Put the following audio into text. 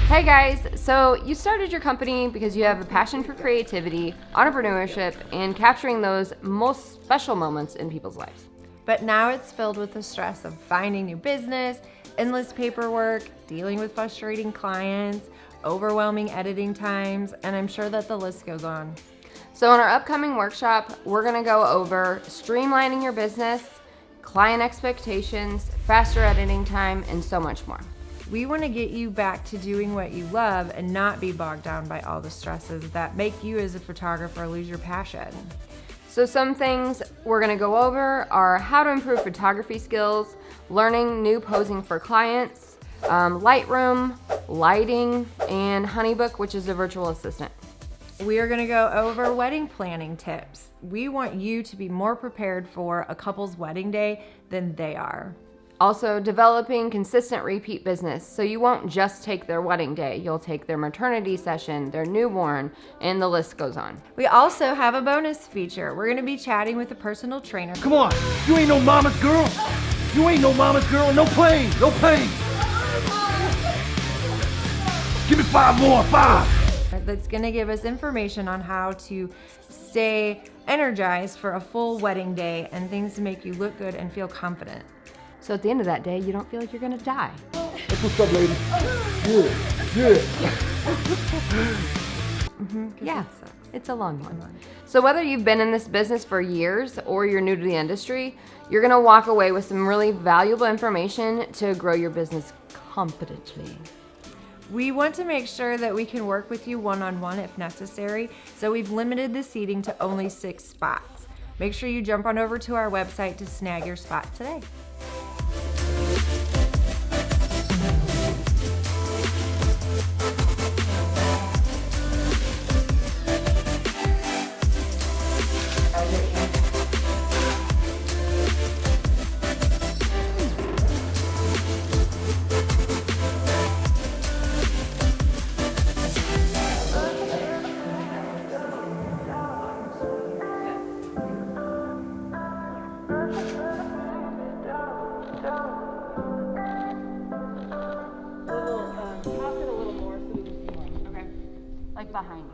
Hey guys, so you started your company because you have a passion for creativity, entrepreneurship, and capturing those most special moments in people's lives. But now it's filled with the stress of finding new business, endless paperwork, dealing with frustrating clients, overwhelming editing times, and I'm sure that the list goes on. So in our upcoming workshop, we're gonna go over streamlining your business, client expectations, faster editing time, and so much more. We want to get you back to doing what you love and not be bogged down by all the stresses that make you as a photographer lose your passion. So some things we're gonna go over are how to improve photography skills, learning new posing for clients, Lightroom, lighting, and Honeybook, which is a virtual assistant. We are going to go over wedding planning tips. We want you to be more prepared for a couple's wedding day than they are. Also, developing consistent repeat business, so you won't just take their wedding day, you'll take their maternity session, their newborn, and the list goes on. We also have a bonus feature. We're gonna be chatting with a personal trainer. Come on, you ain't no mama's girl. You ain't no mama's girl. No pain, no pain. Give me 5 more, 5. That's gonna give us information on how to stay energized for a full wedding day and things to make you look good and feel confident. So at the end of that day, you don't feel like you're gonna die. That's what's up, lady. Good, good. Yeah, it's a long one. So whether you've been in this business for years or you're new to the industry, you're gonna walk away with some really valuable information to grow your business competently. We want to make sure that we can work with you one-on-one if necessary, so we've limited the seating to only 6 spots. Make sure you jump on over to our website to snag your spot today. Like behind